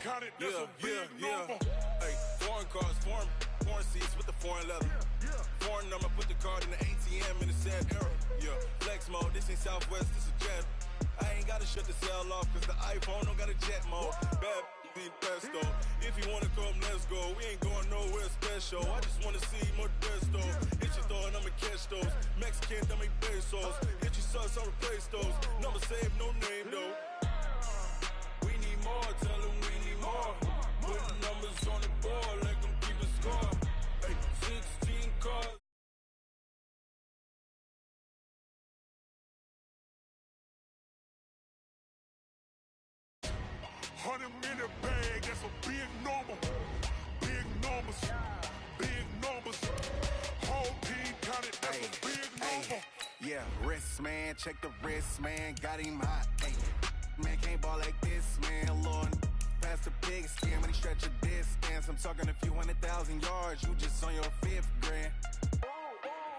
Hey, foreign cars, foreign seats with the foreign leather. Foreign number, put the card in the ATM in the sad era. Yeah, flex mode, this ain't Southwest, this is jet. I ain't gotta shut the cell off, cause the iPhone don't got a jet mode. Bad be pesto. If you wanna come, let's go. We ain't going nowhere special. I just wanna see more Modesto. Hit your thought, I'ma catch those. Mexican, I make pesos. Hit your sus, I'll replace those. Number saved, no name though. We need more, tell them we need more. Putting numbers on the board, like them keep a score. Hey, 16 cars. $100 bag, that's a big number. Big numbers, big numbers. Whole team counted, that's a big number. Yeah, wrist man, check the wrist man, got him hot. Ay, man can't ball like this, man. Lord, past the pig skin when he stretch a distance. I'm talking a few 100,000 yards, you just on your 5th grand.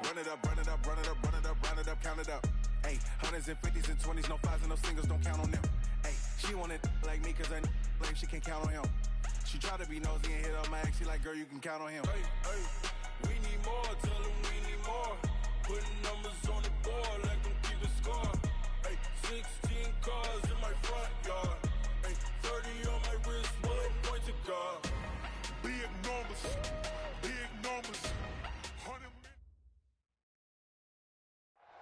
Run it up, run it up, run it up, run it up, run it up, count it up. Ay, 100s and 50s and 20s, no 5s and no singles, don't count on them. Ay, she want it like me, cause I like she can't count on him. She try to be nosy and hit on my ex, she like, girl, you can count on him. Hey, hey, we need more, tell them we need more. Putting numbers on the board, like them keep a score. Hey, 16 cars in my front yard. Hey, 30 on my wrist, one point to guard. Big numbers, big numbers.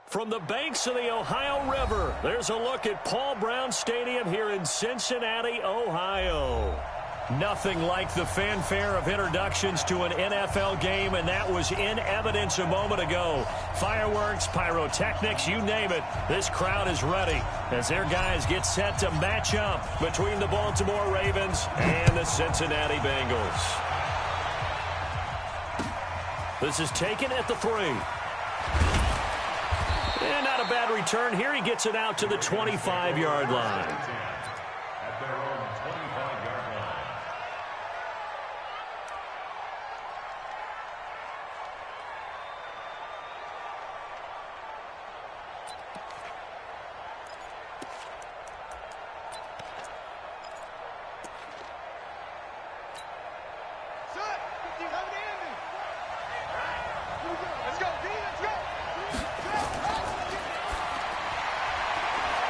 From the banks of the Ohio River, there's a look at Paul Brown Stadium here in Cincinnati, Ohio. Nothing like the fanfare of introductions to an NFL game, and that was in evidence a moment ago. Fireworks, pyrotechnics, you name it. This crowd is ready as their guys get set to match up between the Baltimore Ravens and the Cincinnati Bengals. This is taken at the 3. And not a bad return here. He gets it out to the 25-yard line. At their own 25-yard line.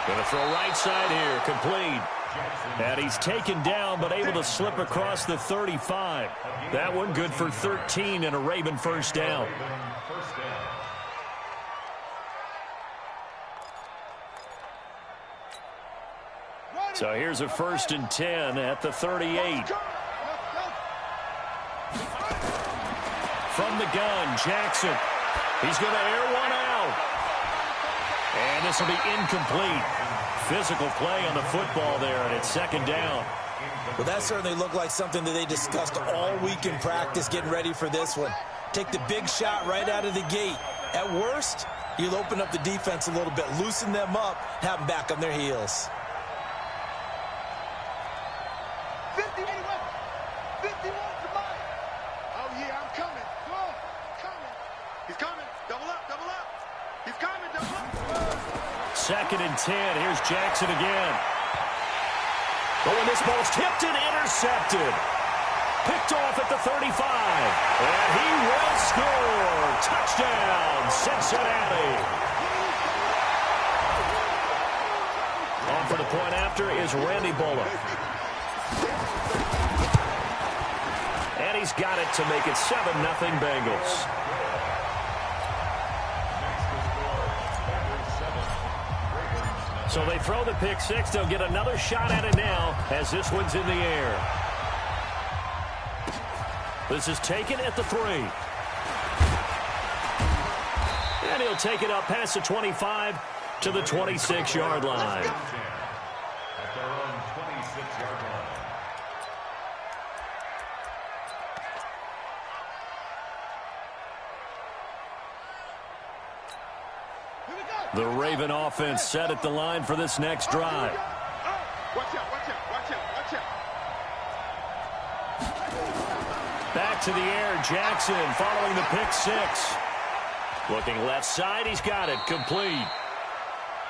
Going to throw right side here, complete. And he's taken down, but able to slip across the 35. That one good for 13 and a Raven first down. So here's a 1st and 10 at the 38. From the gun, Jackson. He's going to air one out. And this will be incomplete. Physical play on the football there, and it's 2nd down. Well, that certainly looked like something that they discussed all week in practice, getting ready for this one. Take the big shot right out of the gate. At worst, you'll open up the defense a little bit, loosen them up, have them back on their heels. 51 to mine. Oh, yeah, I'm coming. Whoa, coming. He's coming. Double up, double up. He's coming, double up. 2nd and 10. Here's Jackson again. But when this ball's tipped and intercepted. Picked off at the 35. And he will score. Touchdown, Cincinnati. On for the point after is Randy Bullock. And he's got it to make it 7-0 Bengals. So they throw the pick 6. They'll get another shot at it now as this one's in the air. This is taken at the 3. And he'll take it up past the 25 to the 26-yard line. At their own 26-yard line. The Raven offense set at the line for this next drive. Watch out, watch out, watch out, watch out. Back to the air, Jackson following the pick 6. Looking left side, he's got it, complete.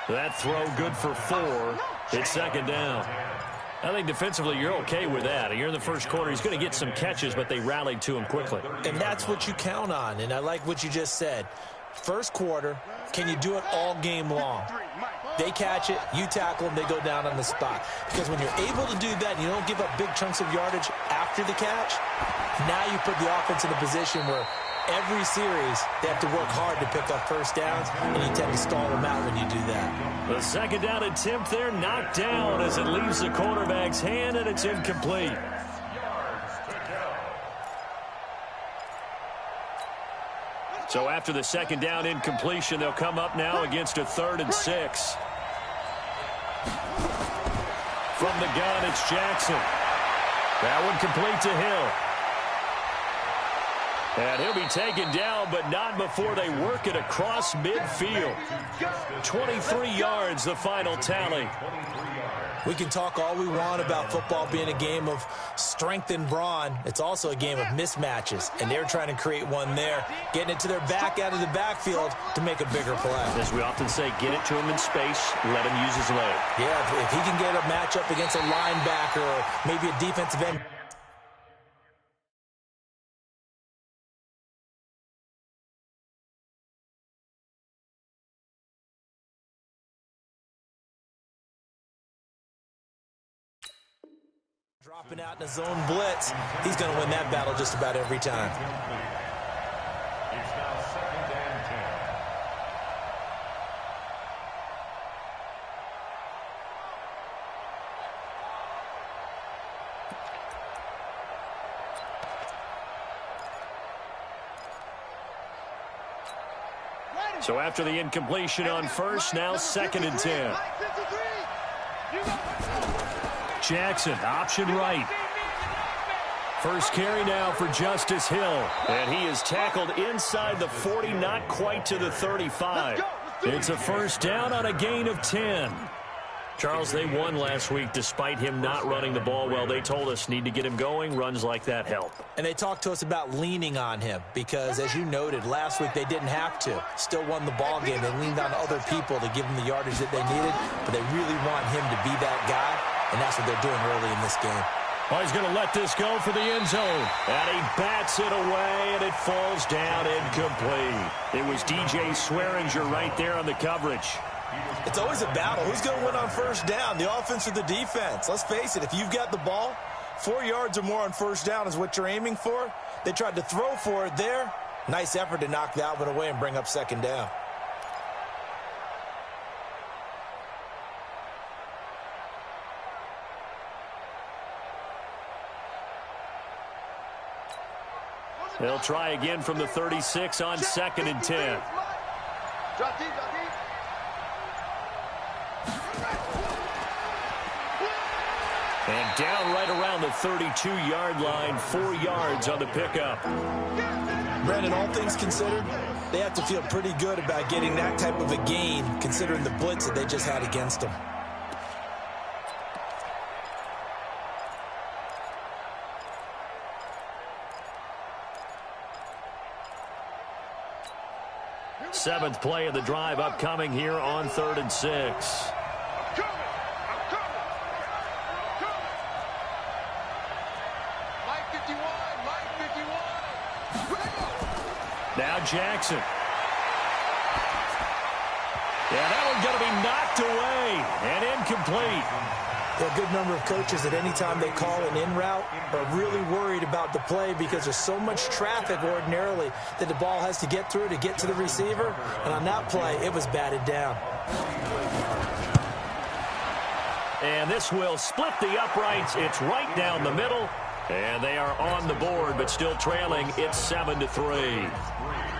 That throw good for 4. It's 2nd down. I think defensively you're okay with that. You're in the first quarter. He's going to get some catches, but they rallied to him quickly. And that's what you count on, and I like what you just said. First quarter, can you do it all game long? They catch it, you tackle them, they go down on the spot. Because when you're able to do that and you don't give up big chunks of yardage after the catch, now you put the offense in a position where every series they have to work hard to pick up first downs, and you tend to stall them out when you do that. The second down attempt there knocked down as it leaves the quarterback's hand, and it's incomplete. So after the second down incompletion, they'll come up now against a 3rd and 6. From the gun, it's Jackson. That one complete to Hill. And he'll be taken down, but not before they work it across midfield. 23 yards, the final tally. We can talk all we want about football being a game of strength and brawn. It's also a game of mismatches, and they're trying to create one there, getting it to their back out of the backfield to make a bigger play. As we often say, get it to him in space, let him use his leg. Yeah, if he can get a matchup against a linebacker or maybe a defensive end. Dropping out in a zone blitz, he's going to win that battle just about every time. It's now 2nd and 10. So after the incompletion on first, now 2nd and 10. Jackson, option right. First carry now for Justice Hill. And he is tackled inside the 40, not quite to the 35. It's a first down on a gain of 10. Charles, they won last week despite him not running the ball well. They told us need to get him going. Runs like that help. And they talked to us about leaning on him because, as you noted, last week they didn't have to. Still won the ball game. They leaned on other people to give them the yardage that they needed, but they really want him to be that guy, and that's what they're doing early in this game. Well, he's going to let this go for the end zone. And he bats it away, and it falls down incomplete. It was DJ Swearinger right there on the coverage. It's always a battle. Who's going to win on first down, the offense or the defense? Let's face it, if you've got the ball, 4 yards or more on first down is what you're aiming for. They tried to throw for it there. Nice effort to knock that one away and bring up second down. They'll try again from the 36 on 2nd and 10. And down right around the 32-yard line, 4 yards on the pickup. Brandon, all things considered, they have to feel pretty good about getting that type of a gain, considering the blitz that they just had against them. Seventh play of the drive upcoming here on 3rd and 6. Now Jackson. Yeah, that one's going to be knocked away and incomplete. A good number of coaches at any time they call an in route are really worried about the play because there's so much traffic ordinarily that the ball has to get through to get to the receiver. And on that play, it was batted down. And this will split the uprights. It's right down the middle. And they are on the board, but still trailing. It's 7-3.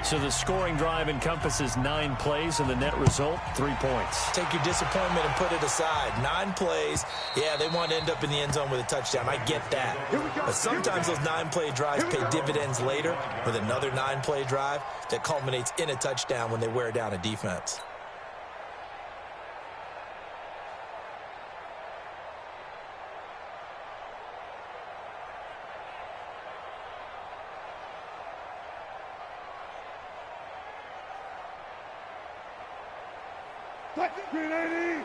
So the scoring drive encompasses 9 plays, and the net result, 3 points. Take your disappointment and put it aside. 9 plays. Yeah, they want to end up in the end zone with a touchdown. I get that. But sometimes those 9-play drives pay dividends later with another 9-play drive that culminates in a touchdown when they wear down a defense. Green 80.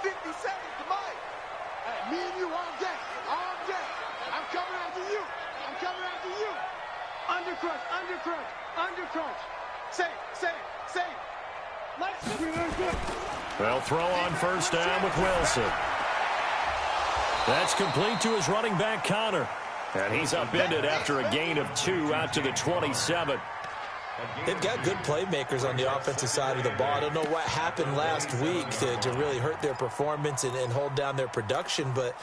50 seconds to Mike. Me and you all day. All day. I'm coming after you. I'm coming after you. Undercrunch, undercrunch, undercrunch. Safe. They'll throw on first down with Wilson. That's complete to his running back, Connor. And he's upended after a gain of 2 out to the 27. They've got good playmakers on the offensive side of the ball. I don't know what happened last week to really hurt their performance and hold down their production, but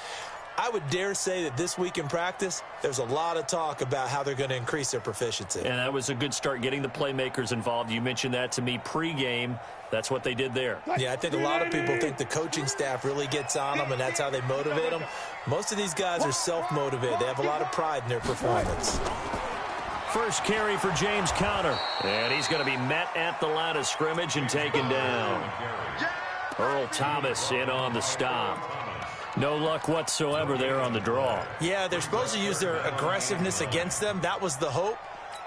I would dare say that this week in practice, there's a lot of talk about how they're going to increase their proficiency. And that was a good start, getting the playmakers involved. You mentioned that to me pregame. That's what they did there. Yeah, I think a lot of people think the coaching staff really gets on them, and that's how they motivate them. Most of these guys are self-motivated. They have a lot of pride in their performance. First carry for James Conner. And he's going to be met at the line of scrimmage and taken down. Earl Thomas in on the stop. No luck whatsoever there on the draw. Yeah, they're supposed to use their aggressiveness against them. That was the hope.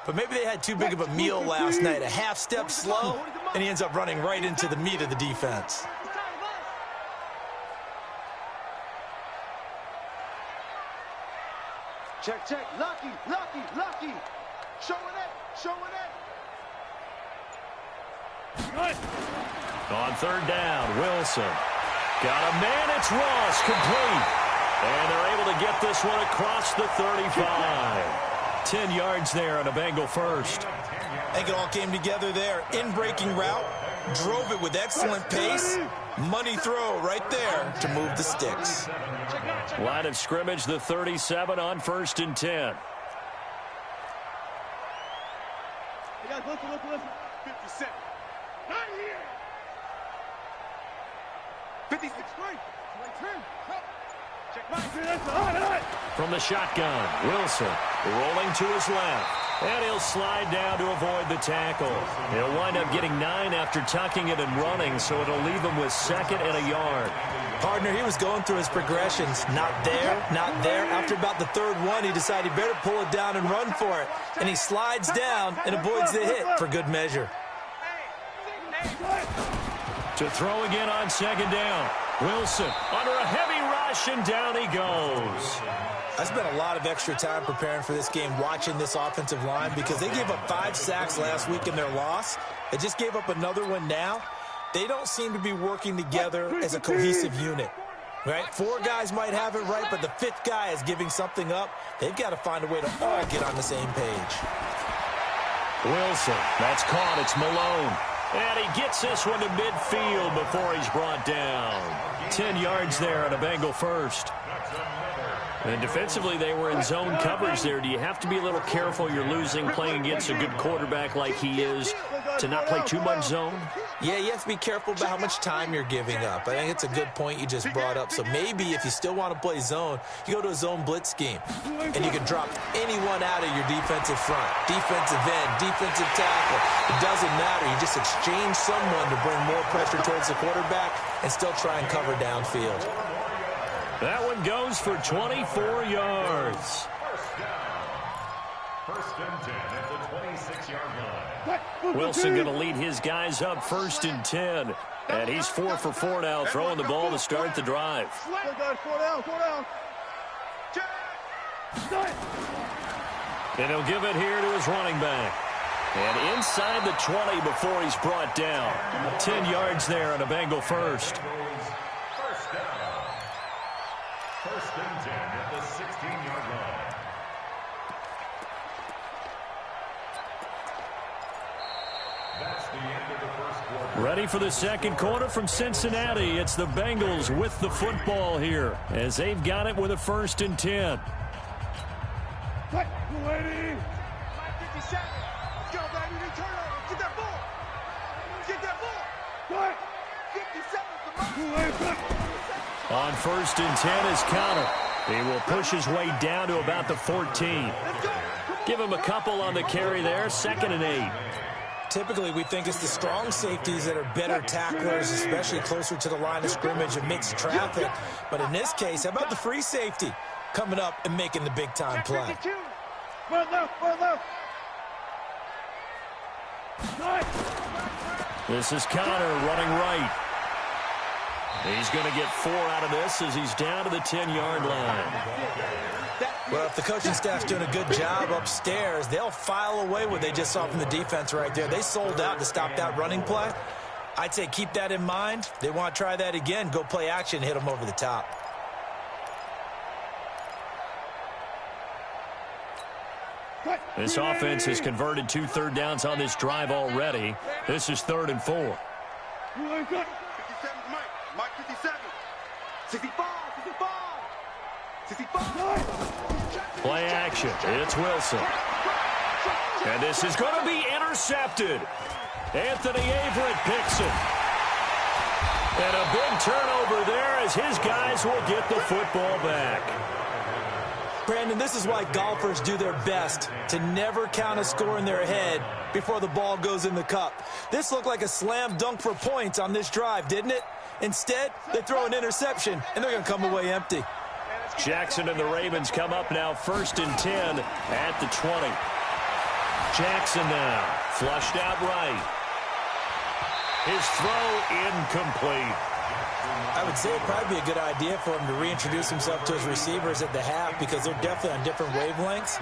But maybe they had too big of a meal last night. A half step slow, and he ends up running right into the meat of the defense. Check. Lucky. Showing it. On third down, Wilson. Got a man, it's Ross, complete. And they're able to get this one across the 35. 10 yards there on a Bengal first. I think it all came together there. In-breaking route, drove it with excellent pace. Money throw right there to move the sticks. Line of scrimmage, the 37 on 1st and 10. Hey guys, listen. 57. Not here. 56. From the shotgun, Wilson rolling to his left. And he'll slide down to avoid the tackle. He'll wind up getting 9 after tucking it and running, so it'll leave him with 2nd and a yard. Partner, he was going through his progressions. Not there. After about the 3rd one, he decided he better pull it down and run for it. And he slides down and avoids the hit for good measure. To throw again on 2nd down. Wilson under a heavy rush, and down he goes. I spent a lot of extra time preparing for this game, watching this offensive line, because they gave up 5 sacks last week in their loss. They just gave up another one now. They don't seem to be working together as a cohesive unit. Right? 4 guys might have it right, but the 5th guy is giving something up. They've got to find a way to all get on the same page. Wilson, that's caught. It's Malone. And he gets this one to midfield before he's brought down. 10 yards there on a Bengal first. And defensively, they were in zone coverage there. Do you have to be a little careful? You're losing, playing against a good quarterback like he is, to not play too much zone? Yeah, you have to be careful about how much time you're giving up. I think it's a good point you just brought up. So maybe if you still want to play zone, you go to a zone blitz scheme. And you can drop anyone out of your defensive front. Defensive end, defensive tackle. It doesn't matter. You just exchange someone to bring more pressure towards the quarterback and still try and cover downfield. That one goes for 24 yards. First and 10 at the 26-yard line. Wilson going to lead his guys up 1st and 10. And he's 4 for 4 now, throwing the ball to start the drive. And he'll give it here to his running back. And inside the 20 before he's brought down. 10 yards there on a Bengal first. First down. First and 10 at the 16-yard line. That's the end of the first quarter. Ready for the second quarter from Cincinnati. It's the Bengals with the football here as they've got it with a 1st and 10. Lady. 57. Let's go, baby. Turn over. Get that ball. Get that ball. 57. On 1st and 10 is Conner. He will push his way down to about the 14. Give him a couple on the carry there. 2nd and 8. Typically, we think it's the strong safeties that are better tacklers, especially closer to the line of scrimmage amidst traffic. But in this case, how about the free safety coming up and making the big-time play? This is Conner running right. He's going to get 4 out of this as he's down to the 10-yard line. Well, if the coaching staff's doing a good job upstairs, they'll file away what they just saw from the defense right there. They sold out to stop that running play. I'd say keep that in mind. They want to try that again. Go play action, hit them over the top. This offense has converted 2 third downs on this drive already. This is 3rd and 4. 57, Mike 57. 65, 65. Play action. It's Wilson. And this is going to be intercepted. Anthony Averett picks it. And a big turnover there as his guys will get the football back. Brandon, this is why golfers do their best to never count a score in their head before the ball goes in the cup. This looked like a slam dunk for points on this drive, didn't it? Instead, they throw an interception, and they're going to come away empty. Jackson and the Ravens come up now 1st and 10 at the 20. Jackson now, flushed out right. His throw incomplete. I would say it'd probably be a good idea for him to reintroduce himself to his receivers at the half because they're definitely on different wavelengths.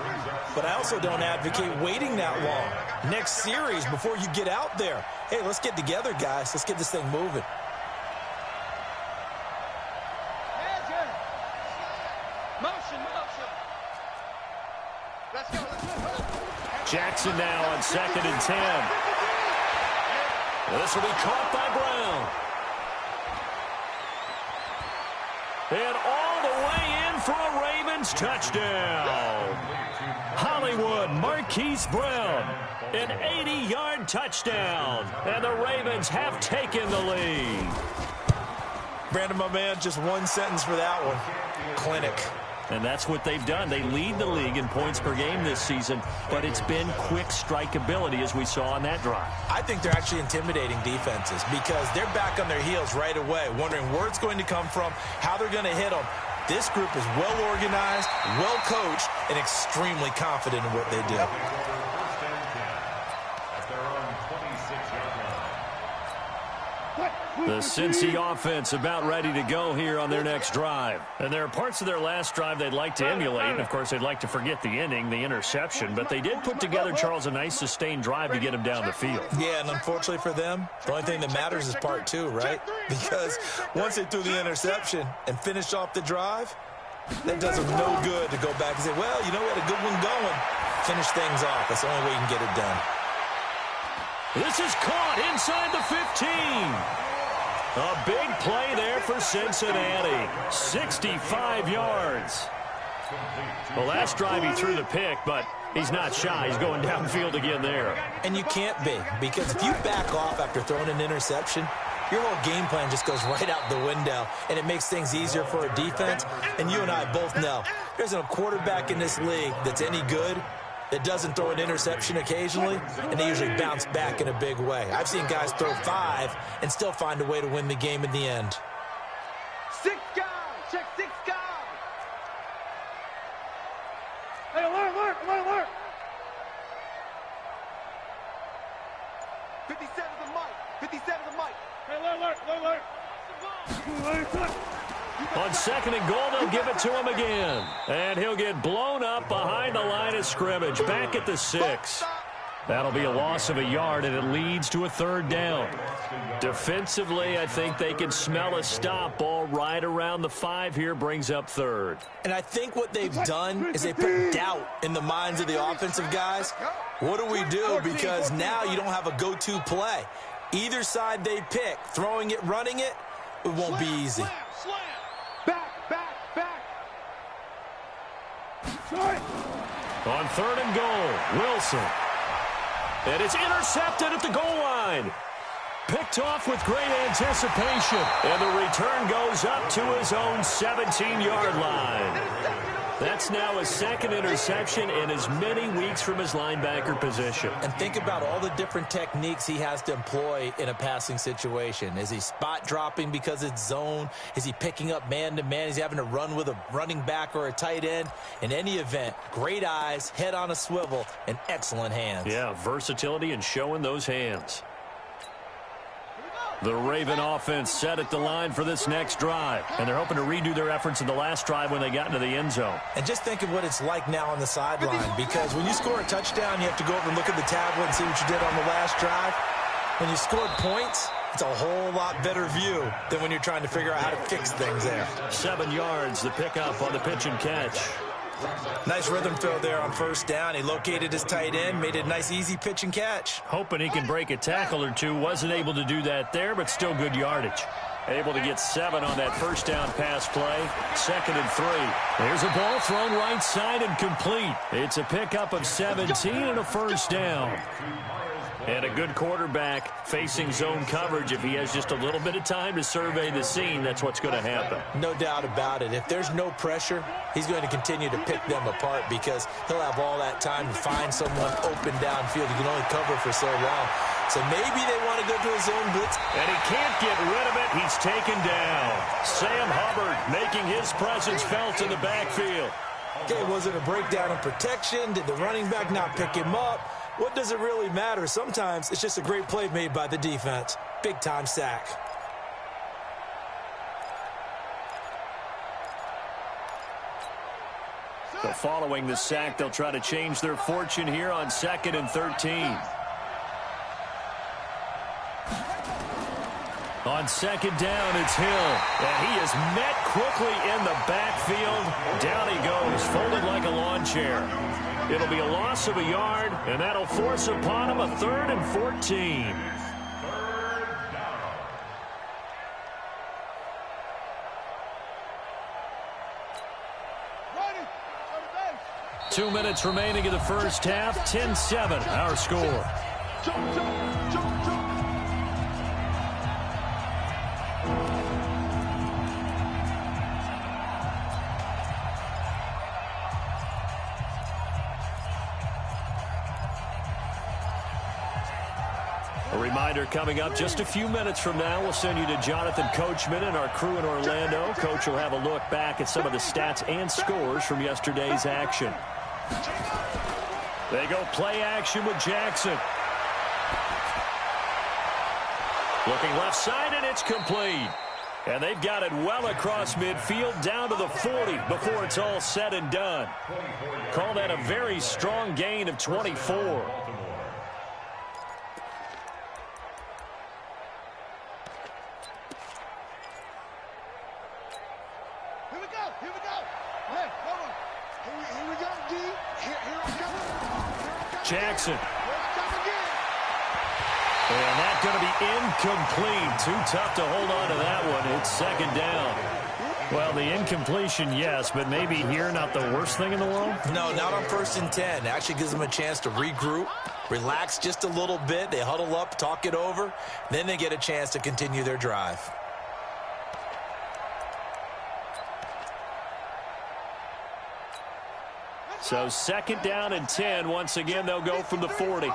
But I also don't advocate waiting that long. Next series before you get out there. Hey, let's get together, guys. Let's get this thing moving. Jackson now on 2nd and 10. This will be caught by Brown. And all the way in for a Ravens touchdown. Hollywood Marquise Brown, an 80-yard touchdown. And the Ravens have taken the lead. Brandon, my man, just one sentence for that one. Clinic. And that's what they've done. They lead the league in points per game this season, but it's been quick strikeability as we saw on that drive. I think they're actually intimidating defenses because they're back on their heels right away, wondering where it's going to come from, how they're going to hit them. This group is well organized, well coached, and extremely confident in what they do. The Cincy offense about ready to go here on their next drive. And there are parts of their last drive they'd like to emulate. And, of course, they'd like to forget the ending, the interception. But they did put together, Charles, a nice sustained drive to get him down the field. Yeah, and unfortunately for them, the only thing that matters is part 2, right? Because once they threw the interception and finished off the drive, that does them no good to go back and say, well, you know, we had a good one going. Finish things off. That's the only way you can get it done. This is caught inside the 15. A big play there for Cincinnati. 65 yards. The last drive he threw the pick, but he's not shy. He's going downfield again there. And you can't be, because if you back off after throwing an interception, your whole game plan just goes right out the window, and it makes things easier for a defense. And you and I both know there's a quarterback in this league that's any good that doesn't throw an interception occasionally, and they usually bounce back in a big way. I've seen guys throw 5 and still find a way to win the game in the end. 6 guys. Check 6 guys. Hey, alert. 57 to Mike. 57 to Mike. Hey, alert. On 2nd and goal, they'll give it to him again. And he'll get blown up behind the line of scrimmage, back at the 6. That'll be a loss of a yard, and it leads to a 3rd down. Defensively, I think they can smell a stop ball right around the 5 here, brings up 3rd. And I think what they've done is they put doubt in the minds of the offensive guys. What do we do? Because now you don't have a go-to play. Either side they pick, throwing it, running it, it won't be easy. Back. On 3rd and goal, Wilson. And it's intercepted at the goal line. Picked off with great anticipation. And the return goes up to his own 17-yard line. That's now his 2nd interception in as many weeks from his linebacker position. And think about all the different techniques he has to employ in a passing situation. Is he spot dropping because it's zone? Is he picking up man-to-man? Is he having to run with a running back or a tight end? In any event, great eyes, head on a swivel, and excellent hands. Yeah, versatility and showing those hands. The Raven offense set at the line for this next drive, and they're hoping to redo their efforts in the last drive when they got into the end zone. And just think of what it's like now on the sideline, because when you score a touchdown, you have to go over and look at the tablet and see what you did on the last drive. When you scored points, it's a whole lot better view than when you're trying to figure out how to fix things there. 7 yards, the pickup on the pitch and catch. Nice rhythm throw there on first down. He located his tight end, made it a nice, easy pitch and catch. Hoping he can break a tackle or two. Wasn't able to do that there, but still good yardage. Able to get 7 on that first down pass play. 2nd and 3. There's a ball thrown right side and complete. It's a pickup of 17 and a first down. And a good quarterback facing zone coverage. If he has just a little bit of time to survey the scene, that's what's going to happen. No doubt about it. If there's no pressure, he's going to continue to pick them apart because he'll have all that time to find someone open downfield. He can only cover for so long. So maybe they want to go to a zone blitz. And he can't get rid of it. He's taken down. Sam Hubbard making his presence felt in the backfield. Okay, was it a breakdown in protection? Did the running back not pick him up? What does it really matter? Sometimes it's just a great play made by the defense. Big-time sack. So following the sack, they'll try to change their fortune here on 2nd and 13. On 2nd down, it's Hill. And he is met quickly in the backfield. Down he goes, folded like a lawn chair. It'll be a loss of a yard, and that'll force upon him a 3rd and 14. 2 minutes remaining in the first half. 10-7, our score. A reminder coming up just a few minutes from now, we'll send you to Jonathan Coachman and our crew in Orlando. Coach will have a look back at some of the stats and scores from yesterday's action. They go play action with Jackson. Looking left side, and it's complete. And they've got it well across midfield down to the 40 before it's all said and done. Call that a very strong gain of 24. Jackson. And that's going to be incomplete. Too tough to hold on to that one. It's 2nd down. Well, the incompletion, yes, but maybe here not the worst thing in the world? No, not on 1st and 10. Actually gives them a chance to regroup, relax just a little bit. They huddle up, talk it over. Then they get a chance to continue their drive. So 2nd down and 10. Once again, they'll go from the 40.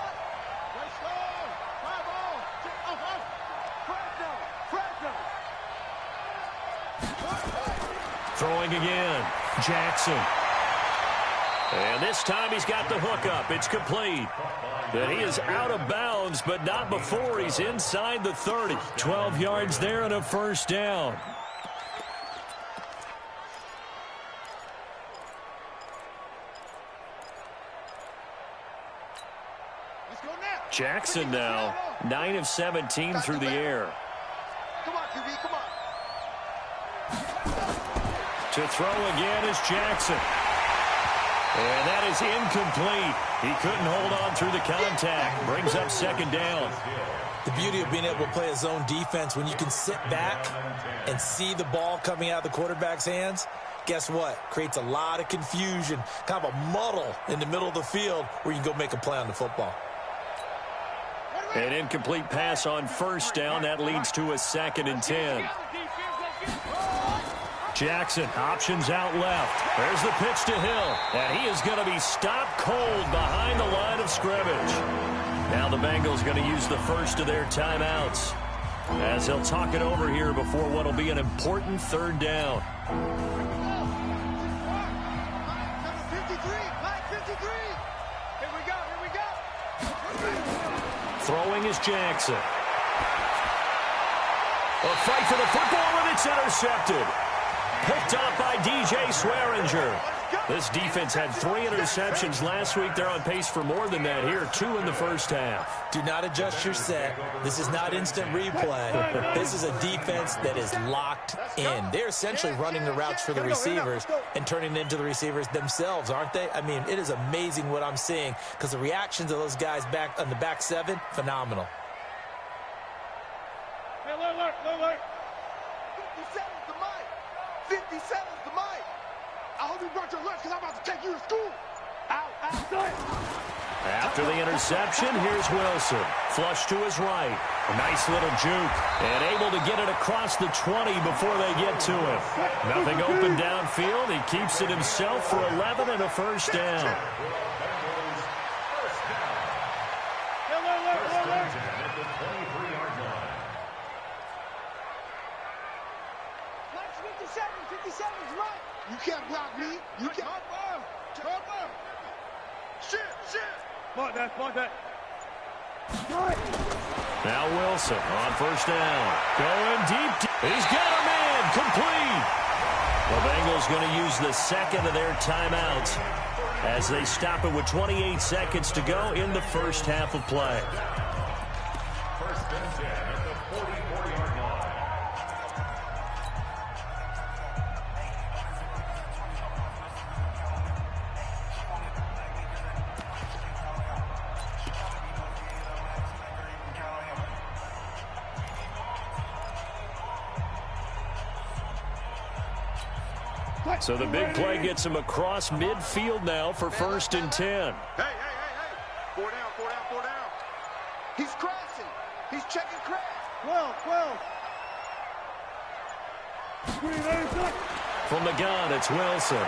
Throwing again. Jackson. And this time he's got the hook up. It's complete. And he is out of bounds, but not before he's inside the 30. 12 yards there and a first down. Jackson now, 9 of 17 through the air. Come on, QB, come on. To throw again is Jackson. And that is incomplete. He couldn't hold on through the contact. Brings up 2nd down. The beauty of being able to play a zone defense, when you can sit back and see the ball coming out of the quarterback's hands, guess what? Creates a lot of confusion, kind of a muddle in the middle of the field where you can go make a play on the football. An incomplete pass on first down. That leads to a 2nd and 10. Jackson, options out left. There's the pitch to Hill. And he is going to be stopped cold behind the line of scrimmage. Now the Bengals going to use the first of their timeouts as they'll talk it over here before what will be an important 3rd down. Throwing is Jackson. A fight for the football, and it's intercepted. Picked off by DJ Swearinger. This defense had 3 interceptions last week. They're on pace for more than that here, 2 in the first half. Do not adjust your set. This is not instant replay. This is a defense that is locked in. They're essentially running the routes for the receivers and turning into the receivers themselves, aren't they? I mean, it is amazing what I'm seeing because the reactions of those guys back on the back 7, phenomenal. Hey, alert. 57's the mic. 57's the mic. I hope you brought your lunch because I'm about to take you to school. Out. After the interception, here's Wilson. Flush to his right. A nice little juke. And able to get it across the 20 before they get to him. Nothing open downfield. He keeps it himself for 11 and a first down. You can't block me. You can't. Hard Shit. Mark that. Now Wilson on first down. Going deep. He's got a man. Complete. The Bengals going to use the second of their timeouts as they stop it with 28 seconds to go in the first half of play. First and 10 at the 44-yard line. So the big play gets him across midfield now for first and 10. Hey. 4 down. He's crashing. He's checking crash. 12. From the gun, it's Wilson.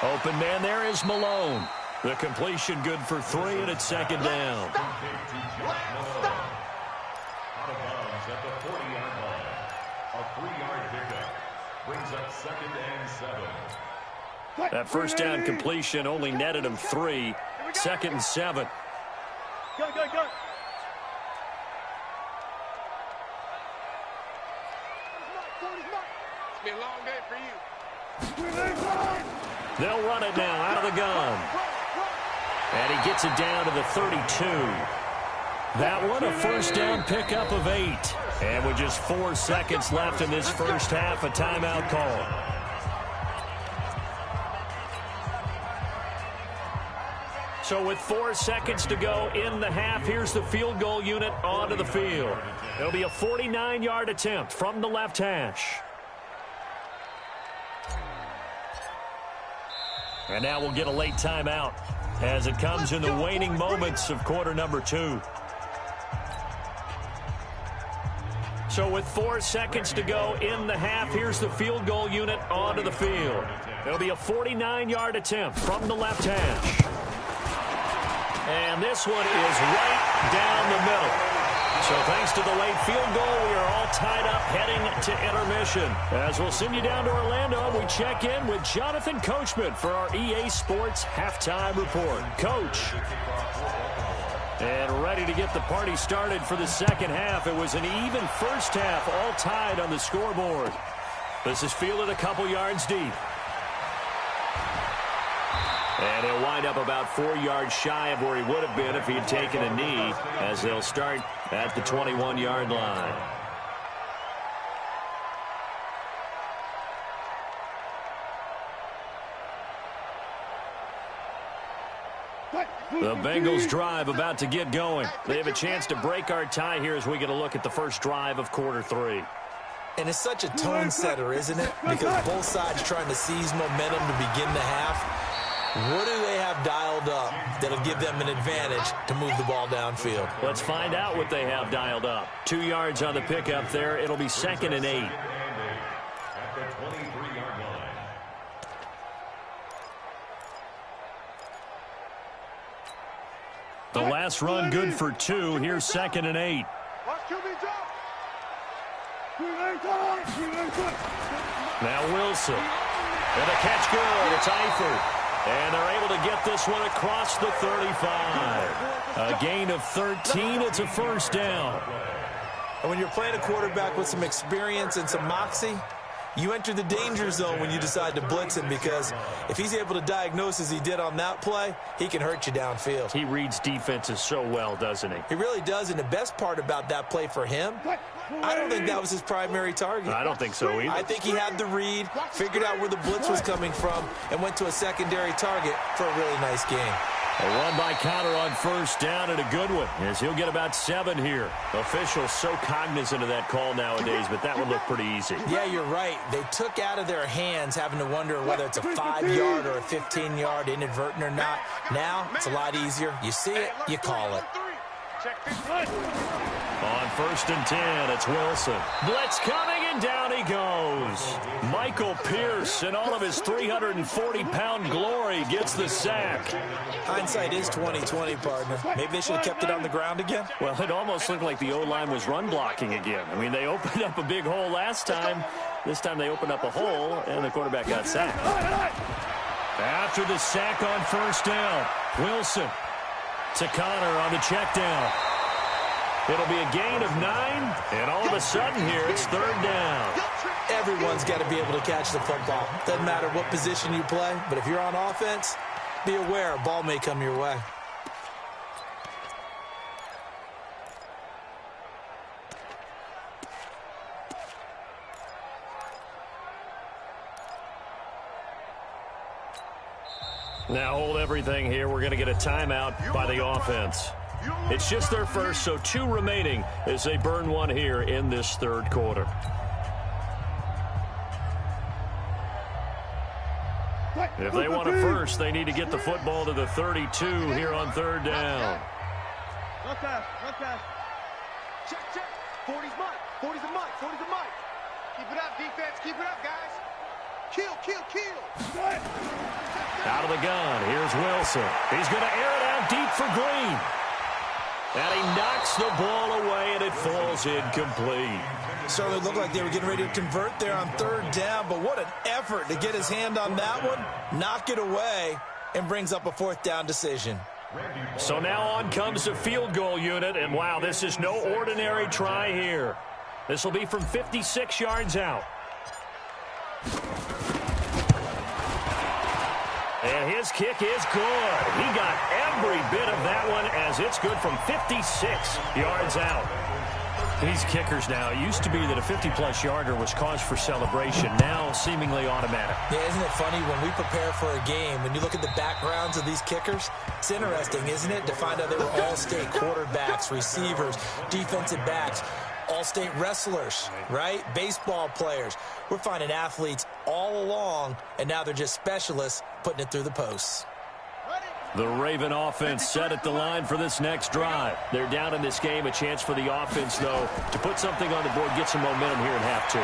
Open man there is Malone. The completion good for 3, and it's second down. Out of bounds at the 40-yard line. A 3-yard pickup. Brings up second and 7. That first down completion only netted him 3. Second and 7. Go. It's been a long day for you. They'll run it now out of the gun. And he gets it down to the 32. That one a first down pickup of 8. And with just 4 seconds left in this first half, a timeout call. So with 4 seconds to go in the half, here's the field goal unit onto the field. It'll be a 49-yard attempt from the left hash. And now we'll get a late timeout as it comes in the waning moments of quarter number 2. So with 4 seconds to go in the half, here's the field goal unit onto the field. It'll be a 49-yard attempt from the left hash. And this one is right down the middle. So thanks to the late field goal, we are all tied up heading to intermission. As we'll send you down to Orlando, we check in with Jonathan Coachman for our EA Sports Halftime Report. Coach. And ready to get the party started for the second half. It was an even first half, all tied on the scoreboard. This is fielded a couple yards deep. And he'll wind up about 4 yards shy of where he would have been if he had taken a knee, as they'll start at the 21-yard line. The Bengals drive about to get going. They have a chance to break our tie here as we get a look at the first drive of quarter 3. And it's such a tone setter, isn't it? Because both sides trying to seize momentum to begin the half. What do they have dialed up that'll give them an advantage to move the ball downfield? Let's find out what they have dialed up. 2 yards on the pickup there. It'll be second and 8. At the 23-yard line. The last run good for 2. Here's second and 8. Now Wilson. And the catch good. It's Eifert. And they're able to get this one across the 35. A gain of 13. It's a first down. And when you're playing a quarterback with some experience and some moxie, you enter the danger zone when you decide to blitz him, because if he's able to diagnose as he did on that play, he can hurt you downfield. He reads defenses so well, doesn't he? He really does, and the best part about that play for him, I don't think that was his primary target. I don't think so either. I think he had the read, figured out where the blitz was coming from, and went to a secondary target for a really nice game. A run by Connor on first down, and a good one, as he'll get about 7 here. Officials so cognizant of that call nowadays, but that one looked pretty easy. Yeah, you're right. They took out of their hands having to wonder whether it's a 5-yard or a 15-yard inadvertent or not. Now, it's a lot easier. You see it, you call it. On first and 10, it's Wilson. Blitz coming, and down he goes. Michael Pierce, in all of his 340-pound glory, gets the sack. Hindsight is 20/20, partner. Maybe they should have kept it on the ground again. Well, it almost looked like the O-line was run blocking again. I mean, they opened up a big hole last time. This time they opened up a hole, and the quarterback got sacked. After the sack on first down, Wilson to Connor on the check down. It'll be a gain of 9, and all of a sudden here, it's third down. Everyone's got to be able to catch the football. Doesn't matter what position you play, but if you're on offense, be aware a ball may come your way. Now hold everything here. We're going to get a timeout by the offense. It's just their first, so 2 remaining as they burn 1 here in this third quarter. If they want a first, they need to get the football to the 32 here on third down. Run fast, run fast. Check, check. 40's mine. 40's a mine. 40's a mine. Keep it up, defense. Keep it up, guys. Kill, kill, kill. Out of the gun, here's Wilson. He's going to air it out deep for Green. And he knocks the ball away, and it falls incomplete. Certainly looked like they were getting ready to convert there on third down, but what an effort to get his hand on that one, knock it away, and brings up a fourth down decision. So now on comes the field goal unit, and wow, this is no ordinary try here. This will be from 56 yards out. And his kick is good. He got every bit of that one, as it's good from 56 yards out. These kickers now, it used to be that a 50-plus yarder was cause for celebration. Now seemingly automatic. Yeah, isn't it funny when we prepare for a game, when you look at the backgrounds of these kickers, it's interesting, isn't it, to find out they were all-state quarterbacks, receivers, defensive backs, all-state wrestlers, right? Baseball players. We're finding athletes all along, and now they're just specialists putting it through the posts. The Raven offense set at the line for this next drive. They're down in this game. A chance for the offense, though, to put something on the board, get some momentum here in half 2.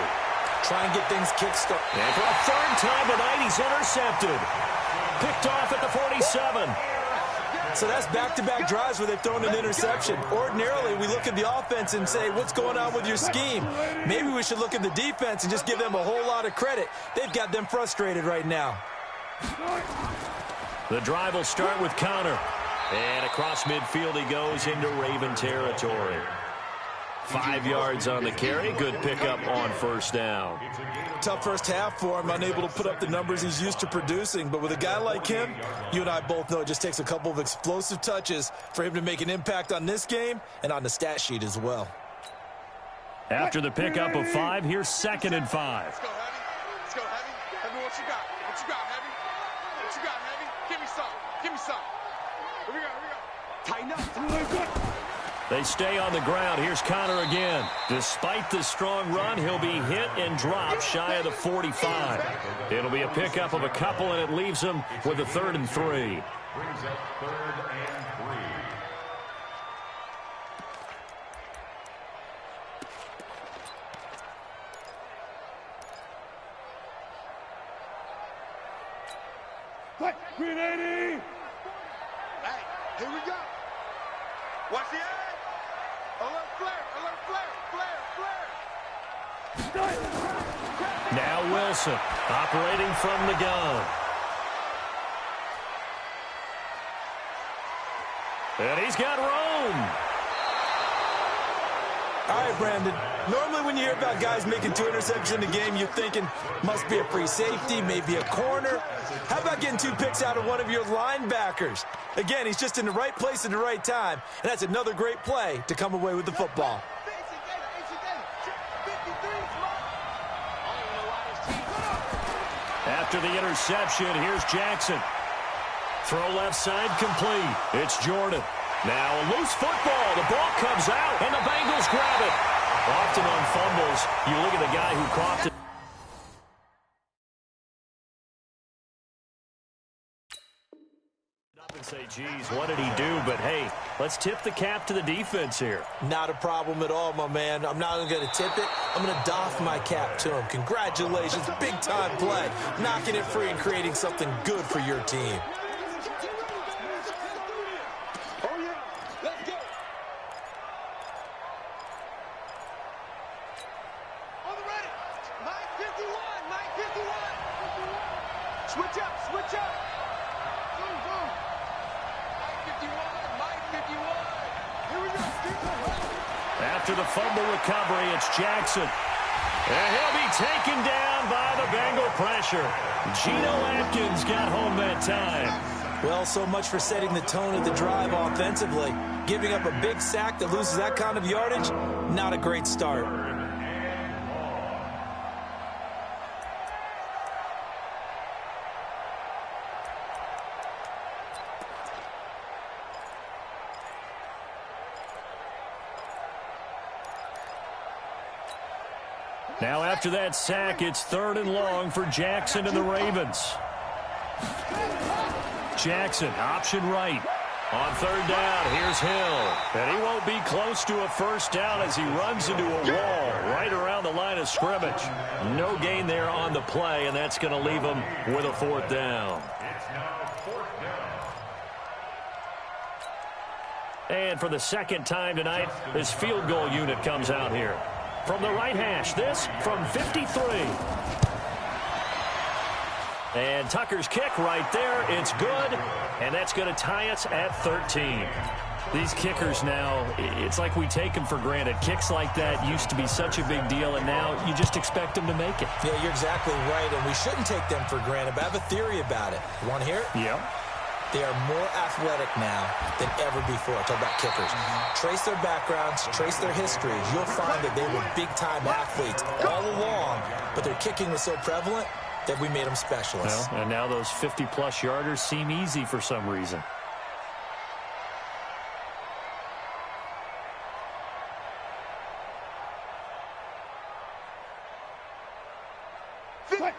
Try and get things kick-started. And for a third time tonight, he's intercepted. Picked off at the 47. So that's back-to-back drives where they've thrown an interception. Ordinarily, we look at the offense and say, what's going on with your scheme? Maybe we should look at the defense and just give them a whole lot of credit. They've got them frustrated right now. The drive will start with Connor. And across midfield he goes into Raven territory. 5 yards on the carry. Good pickup on first down. Tough first half for him, unable to put up the numbers he's used to producing. But with a guy like him, you and I both know it just takes a couple of explosive touches for him to make an impact on this game and on the stat sheet as well. After the pickup of 5, here's 2nd and 5. Let's go, Heavy. Let's go, Heavy. Heavy, what you got? What you got, Heavy? What you got, Heavy? Give me some. Give me some. Here we go, here we go. Tighten up. They stay on the ground. Here's Connor again. Despite the strong run, he'll be hit and dropped shy of the 45. It'll be a pickup of a couple, and it leaves him with a 3rd and 3. Brings up 3rd and 3. What? Green 80! Hey, here we go. Watch the edge. Alert flare, alert flare, flare. Now Wilson operating from the gun. And he's got room. All right, Brandon. Normally when you hear about guys making 2 interceptions in a game, you're thinking must be a free safety, maybe a corner. How about getting 2 picks out of one of your linebackers? Again, he's just in the right place at the right time, and that's another great play to come away with the football. After the interception, here's Jackson. Throw left side complete. It's Jordan. Now a loose football. The ball comes out, and the Bengals grab it. Often on fumbles, you look at the guy who caught it. And say, geez, what did he do? But, hey, let's tip the cap to the defense here. Not a problem at all, my man. I'm not going to tip it. I'm going to doff my cap to him. Congratulations. Big-time play. Knocking it free and creating something good for your team. Switch up, switch up. Boom, boom. Mike 51, Mike 51. Here we go. After the fumble recovery, it's Jackson. And he'll be taken down by the Bengal pressure. Geno Atkins got home that time. Well, so much for setting the tone of the drive offensively. Giving up a big sack that loses that kind of yardage, not a great start. Now after that sack, it's 3rd and long for Jackson and the Ravens. Jackson, option right. On 3rd down, here's Hill. And he won't be close to a first down as he runs into a wall right around the line of scrimmage. No gain there on the play, and that's going to leave him with a 4th down. It's now 4th down. And for the 2nd time tonight, this field goal unit comes out here. From the right hash, this from 53. And Tucker's kick right there. It's good, and that's going to tie us at 13. These kickers now, it's like we take them for granted. Kicks like that used to be such a big deal, and now you just expect them to make it. Yeah, you're exactly right, and we shouldn't take them for granted, but I have a theory about it. You want to hear it? Yeah. They are more athletic now than ever before. Talk about kickers. Trace their backgrounds, trace their histories. You'll find that they were big-time athletes all along, but their kicking was so prevalent that we made them specialists. Well, and now those 50-plus yarders seem easy for some reason.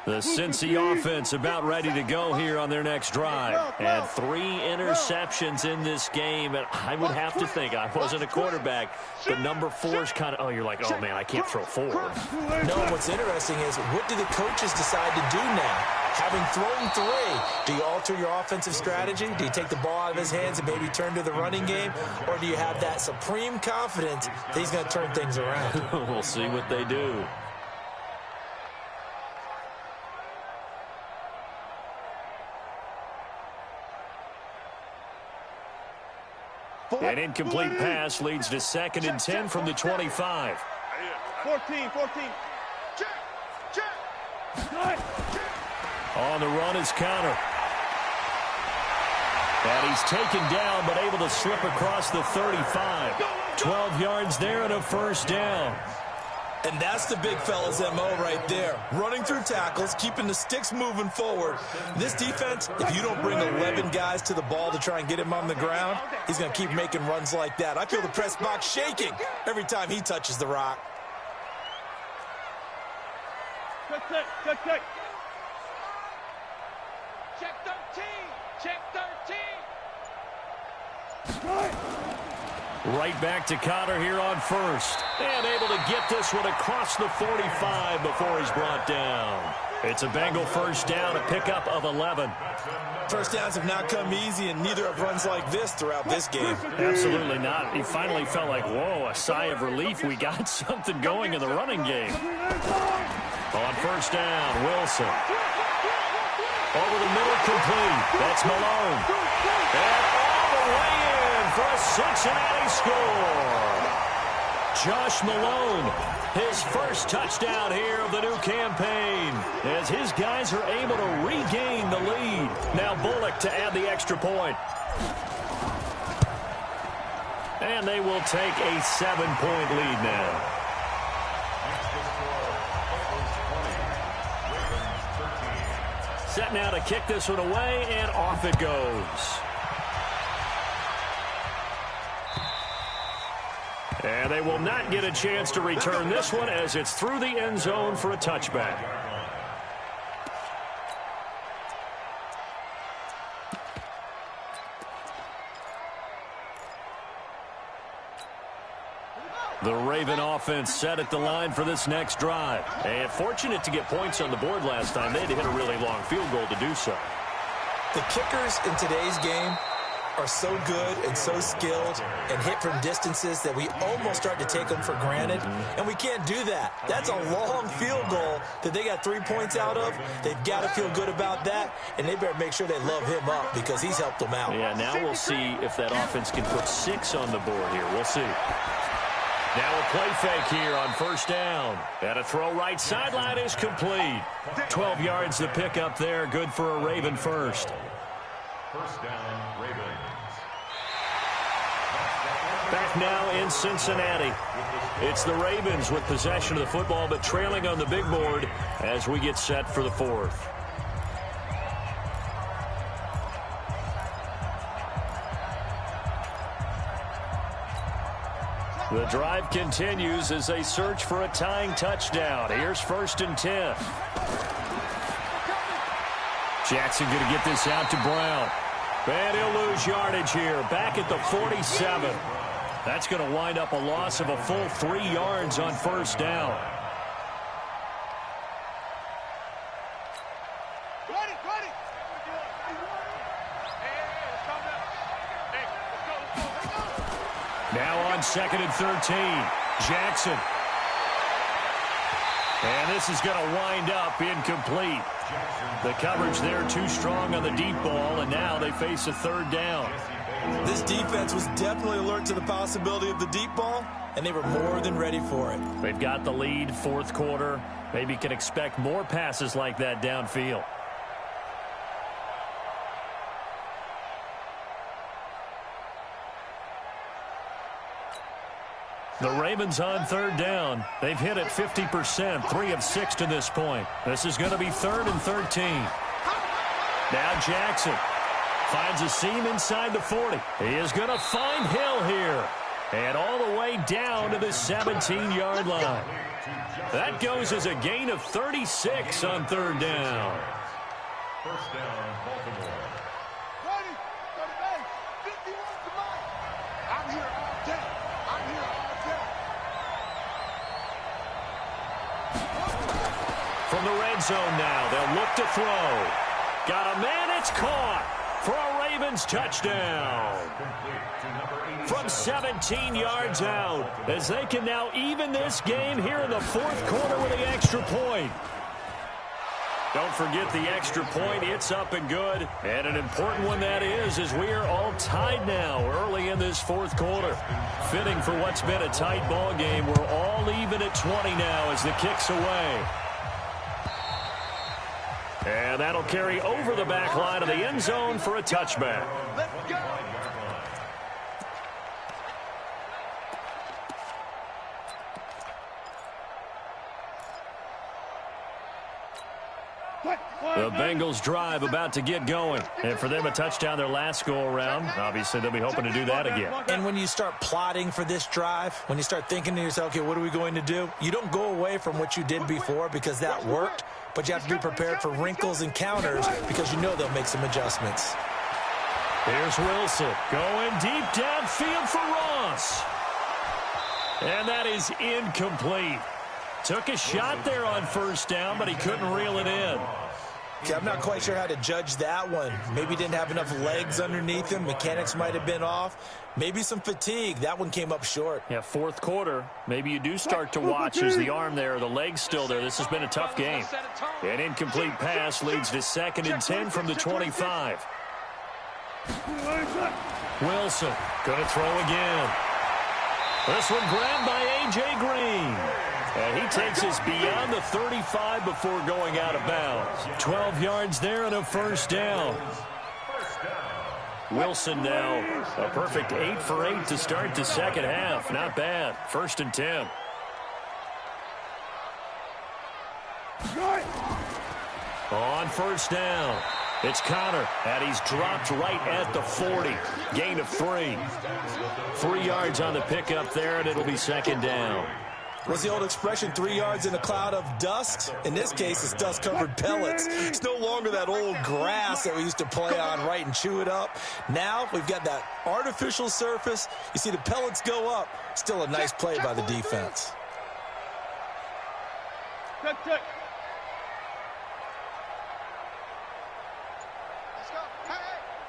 The Cincy offense about ready to go here on their next drive. And 3 interceptions in this game. And I would have to think, I wasn't a quarterback, but number 4 is kind of, oh, you're like, oh, man, I can't throw 4. No, what's interesting is what do the coaches decide to do now? Having thrown 3, do you alter your offensive strategy? Do you take the ball out of his hands and maybe turn to the running game? Or do you have that supreme confidence that he's going to turn things around? We'll see what they do. An incomplete pass leads to 2nd and 10 from the 25. 14. On the run is Connor. And he's taken down, but able to slip across the 35. 12 yards there and a first down. And that's the big fella's MO right there. Running through tackles, keeping the sticks moving forward. This defense, if you don't bring 11 guys to the ball to try and get him on the ground, he's going to keep making runs like that. I feel the press box shaking every time he touches the rock. Check. Check 13. Check 13. Right back to Connor here on 1st. And able to get this one across the 45 before he's brought down. It's a Bengal first down, a pickup of 11. First downs have not come easy, and neither have runs like this throughout this game. Absolutely not. He finally felt like, whoa, a sigh of relief. We got something going in the running game. On first down, Wilson. Over the middle, complete. That's Malone. And all the way in for a Cincinnati score. Josh Malone, his first touchdown here of the new campaign, as his guys are able to regain the lead. Now Bullock to add the extra point. And they will take a 7-point lead now. Set now to kick this one away, and off it goes. And they will not get a chance to return this one as it's through the end zone for a touchback. The Raven offense set at the line for this next drive. And fortunate to get points on the board last time. They had to hit a really long field goal to do so. The kickers in today's game are so good and so skilled and hit from distances that we almost start to take them for granted. And we can't do that. That's a long field goal that they got 3 points out of. They've got to feel good about that, and they better make sure they love him up because he's helped them out. Yeah, now we'll see if that offense can put 6 on the board here. We'll see. Now a play fake here on first down. And a throw right sideline is complete. 12 yards to pick up there. Good for a Raven first. First down, Ravens. Back now in Cincinnati. It's the Ravens with possession of the football, but trailing on the big board as we get set for the fourth. The drive continues as they search for a tying touchdown. Here's 1st and 10. Jackson going to get this out to Brown. And he'll lose yardage here. Back at the 47. That's going to wind up a loss of a full 3 yards on first down. Now on 2nd and 13. Jackson. And this is going to wind up incomplete. The coverage there too strong on the deep ball, and now they face a 3rd down. This defense was definitely alert to the possibility of the deep ball, and they were more than ready for it. They've got the lead, 4th quarter. Maybe can expect more passes like that downfield. The Ravens on 3rd down. They've hit it 50%, 3 of 6 to this point. This is going to be 3rd and 13. Now Jackson finds a seam inside the 40. He is going to find Hill here. And all the way down to the 17-yard line. That goes as a gain of 36 on 3rd down. First down, Baltimore. I'm here all day. I'm here all day. From the red zone now, they'll look to throw. Got a man, it's caught for a Ravens touchdown. From 17 yards out, as they can now even this game here in the 4th quarter with the extra point. Don't forget the extra point. It's up and good. And an important one that is, as we are all tied now early in this 4th quarter. Fitting for what's been a tight ball game. We're all even at 20 now as the kick's away. And that'll carry over the back line of the end zone for a touchback. Let's go. The Bengals drive about to get going. And for them, a touchdown their last go-around. Obviously, they'll be hoping to do that again. And when you start plotting for this drive, when you start thinking to yourself, okay, what are we going to do? You don't go away from what you did before because that worked, but you have to be prepared for wrinkles and counters because you know they'll make some adjustments. Here's Wilson going deep downfield for Ross. And that is incomplete. Took a shot there on first down, but he couldn't reel it in. Okay, I'm not quite sure how to judge that one. Maybe didn't have enough legs underneath him. Mechanics might have been off. Maybe some fatigue. That one came up short. Yeah, 4th quarter. Maybe you do start to watch as the arm there, the leg's still there. This has been a tough game. An incomplete pass leads to 2nd and 10 from the 25. Wilson going to throw again. This one grabbed by A.J. Green. And he takes us beyond the 35 before going out of bounds. 12 yards there and a first down. Wilson now a perfect 8 for 8 to start the second half. Not bad. 1st and 10. On first down, it's Connor, and he's dropped right at the 40. Gain of 3. 3 yards on the pickup there, and it'll be second down. What's the old expression, 3 yards in a cloud of dust? In this case, it's dust-covered pellets. It's no longer that old grass that we used to play on, right, and chew it up. Now we've got that artificial surface. You see the pellets go up. Still a nice play by the defense. Check.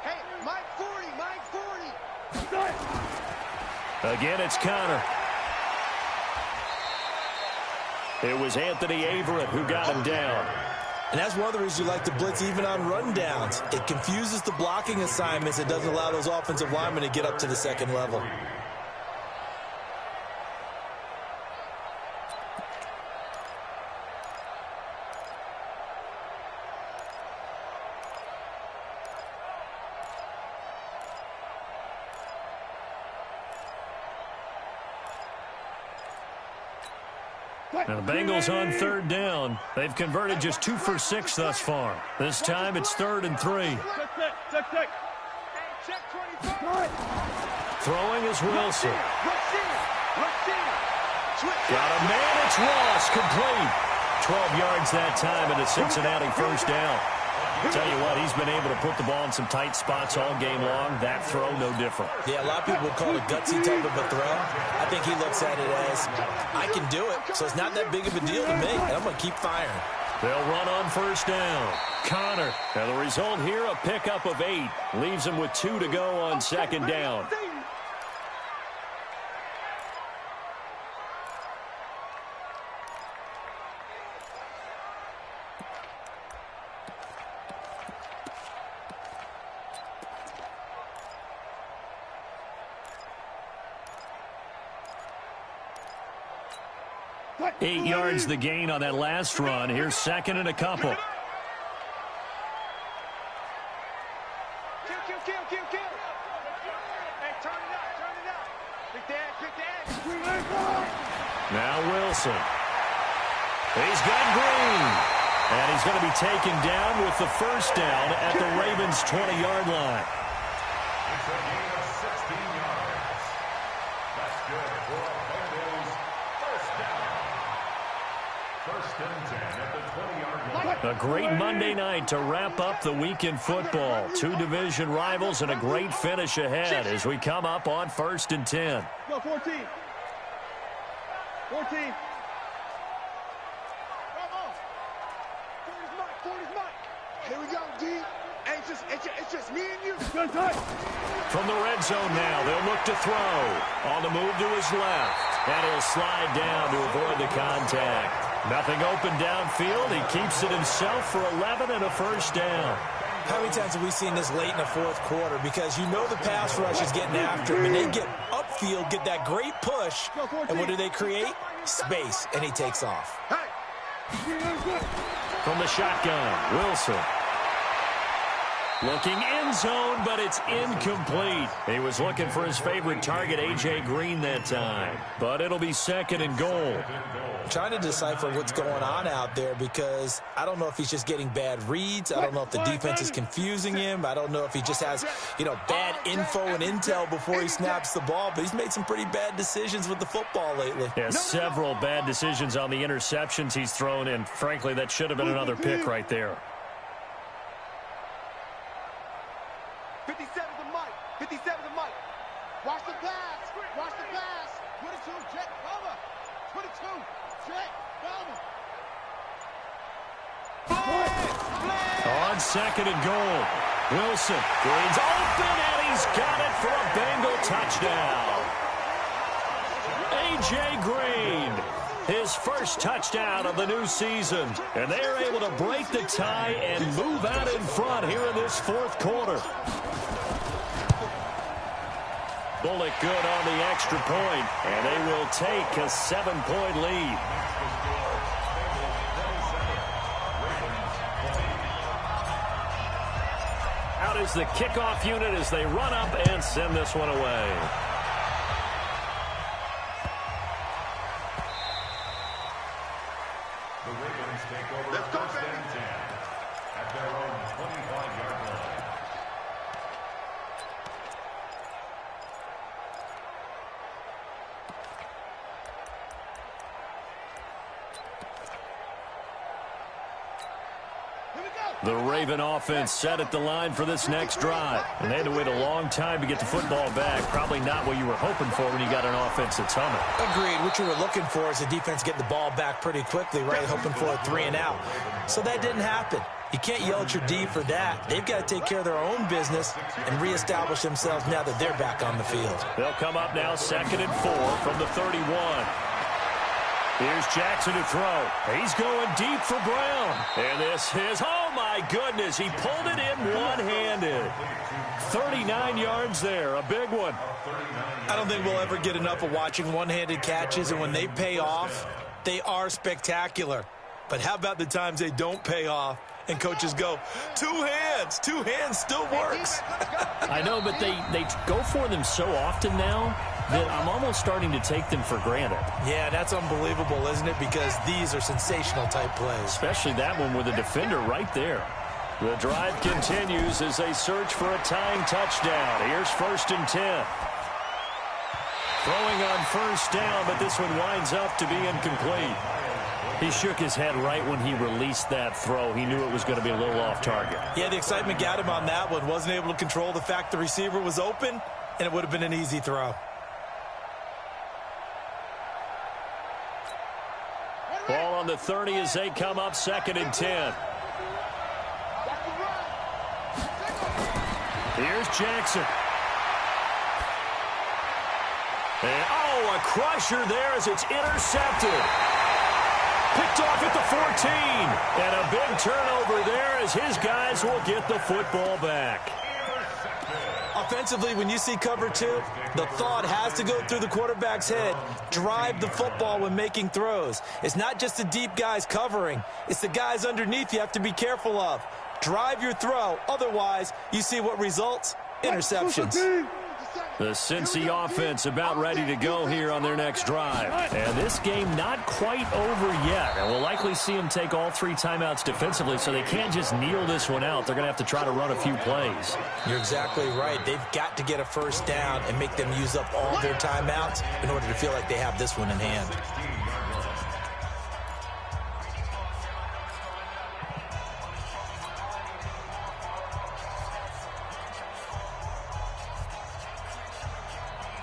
Hey, Mike 40. Again, it's Connor. It was Anthony Averett who got him down. And that's one of the reasons you like to blitz even on rundowns. It confuses the blocking assignments. It doesn't allow those offensive linemen to get up to the second level. And the Bengals on third down. They've converted just 2 for 6 thus far. This time it's 3rd and 3. Throwing is Wilson. Got a man, it's Ross, complete. 12 yards that time and a Cincinnati first down. Tell you what, he's been able to put the ball in some tight spots all game long. That throw, no different. Yeah, a lot of people would call it a gutsy type of a throw. I think he looks at it as, I can do it, so it's not that big of a deal to me, and I'm going to keep firing. They'll run on first down. Connor. And the result here, a pickup of 8. Leaves him with 2 to go on second down. Eight yards the gain on that last run. Here's 2nd and a couple. Kill. Hey, turn it up. Big dad. Now Wilson. He's got Green. And he's going to be taken down with the first down at the Ravens' 20-yard line. It's a gain of 16 yards. That's good for a Bengals first down. 1st and 10 at the 20-yard line. A great Monday night to wrap up the week in football. 2 division rivals and a great finish ahead as we come up on 1st and 10. Go, 14. Here we go, D. Hey, it's just me and you. From the red zone now, they'll look to throw. On the move to his left. And he'll slide down to avoid the contact. Nothing open downfield. He keeps it himself for 11 and a first down. How many times have we seen this late in the fourth quarter? Because you know the pass rush is getting after him, and they get upfield, get that great push, and what do they create? Space, and he takes off. From the shotgun, Wilson. Looking end zone, but it's incomplete. He was looking for his favorite target, A.J. Green, that time. But it'll be 2nd and goal. I'm trying to decipher what's going on out there because I don't know if he's just getting bad reads. I don't know if the defense is confusing him. I don't know if he just has, bad info and intel before he snaps the ball. But he's made some pretty bad decisions with the football lately. Yeah, several bad decisions on the interceptions he's thrown, and frankly, that should have been another pick right there. 57 to Mike. 57 to Mike. Watch the pass. 22, jet cover. 22, jet cover. On 2nd and goal. Wilson. Green's open, and he's got it for a Bengal touchdown. A.J. Green. His first touchdown of the new season. And they're able to break the tie and move out in front here in this fourth quarter. Bullock good on the extra point, and they will take a 7-point lead. Out is the kickoff unit as they run up and send this one away. The Ravens take over first and 10 at their own 25-yard line. The Raven offense set at the line for this next drive. And they had to wait a long time to get the football back. Probably not what you were hoping for when you got an offense that's humming. Agreed. What you were looking for is the defense getting the ball back pretty quickly, right? Hoping for a 3-and-out. So that didn't happen. You can't yell at your D for that. They've got to take care of their own business and reestablish themselves now that they're back on the field. They'll come up now 2nd and 4 from the 31. Here's Jackson to throw. He's going deep for Brown. And this is, oh my goodness, he pulled it in one-handed. 39 yards there, a big one. I don't think we'll ever get enough of watching one-handed catches, and when they pay off, they are spectacular. But how about the times they don't pay off and coaches go, two hands still works. I know, but they go for them so often now that I'm almost starting to take them for granted. Yeah, that's unbelievable, isn't it? Because these are sensational type plays. Especially that one with a defender right there. The drive continues as they search for a tying touchdown. Here's 1st and 10. Throwing on 1st down, but this one winds up to be incomplete. He shook his head right when he released that throw. He knew it was going to be a little off target. Yeah, the excitement got him on that one. Wasn't able to control the fact the receiver was open, and it would have been an easy throw. Ball on the 30 as they come up 2nd and 10. Here's Jackson. And, oh, a crusher there as it's intercepted. Picked off at the 14. And a big turnover there as his guys will get the football back. Offensively, when you see cover 2, the thought has to go through the quarterback's head. Drive the football when making throws. It's not just the deep guys covering. It's the guys underneath you have to be careful of. Drive your throw. Otherwise, you see what results? Interceptions. The Cincy offense about ready to go here on their next drive. And this game not quite over yet. And we'll likely see them take all 3 timeouts defensively, so they can't just kneel this one out. They're going to have to try to run a few plays. You're exactly right. They've got to get a 1st down and make them use up all their timeouts in order to feel like they have this one in hand.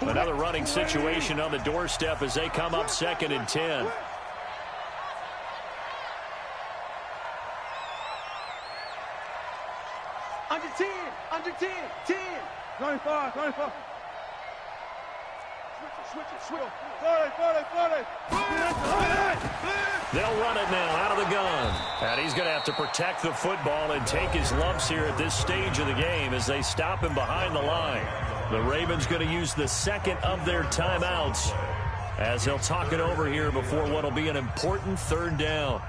Another running situation on the doorstep as they come up 2nd and 10. Under 10, 10. 25. Switch it. 40. They'll run it now out of the gun. And he's going to have to protect the football and take his lumps here at this stage of the game as they stop him behind the line. The Ravens going to use the 2nd of their timeouts as they'll talk it over here before what will be an important 3rd down.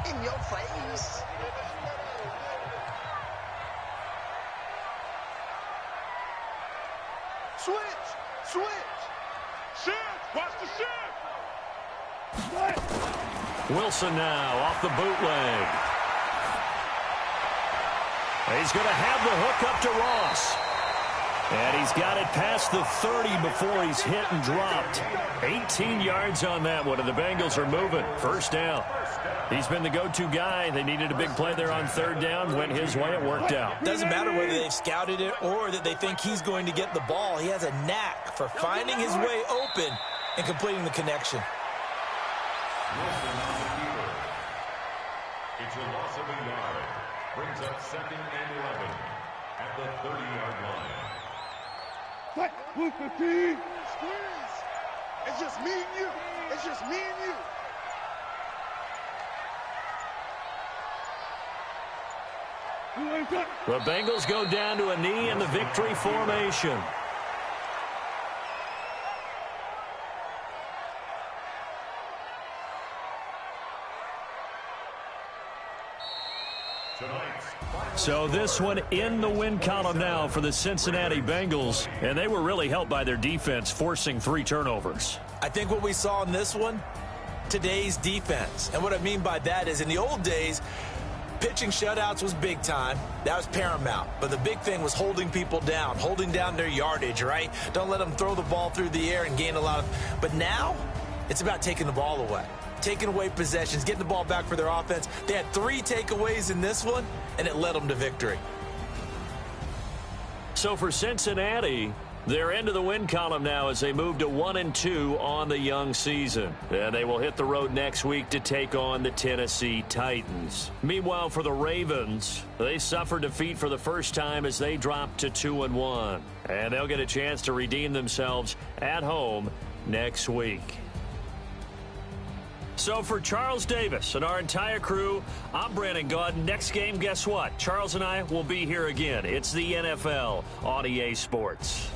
In your face. Switch. Shift. Watch the shift. Wilson now off the bootleg. He's going to have the hook up to Ross. And he's got it past the 30 before he's hit and dropped. 18 yards on that one, and the Bengals are moving. 1st down. He's been the go-to guy. They needed a big play there on 3rd down. Went his way. It worked out. Doesn't matter whether they've scouted it or that they think he's going to get the ball. He has a knack for finding his way open and completing the connection. It's a loss of a yard. Brings up 2nd and 11 at the 30-yard line. It's just me and you. It's just me and you. The Bengals go down to a knee in the victory formation. So this one in the win column now for the Cincinnati Bengals, and they were really helped by their defense forcing 3 turnovers. I think what we saw in this one, today's defense. And what I mean by that is in the old days, pitching shutouts was big time. That was paramount. But the big thing was holding people down, holding down their yardage, right? Don't let them throw the ball through the air and gain a lot of... But now, it's about taking the ball away. Taking away possessions, getting the ball back for their offense. They had 3 takeaways in this one, and it led them to victory. So for Cincinnati, they're into the win column now as they move to 1-2 on the young season. And they will hit the road next week to take on the Tennessee Titans. Meanwhile, for the Ravens, they suffered defeat for the first time as they dropped to 2-1. And they'll get a chance to redeem themselves at home next week. So for Charles Davis and our entire crew, I'm Brandon Gaud. Next game, guess what? Charles and I will be here again. It's the NFL on EA Sports.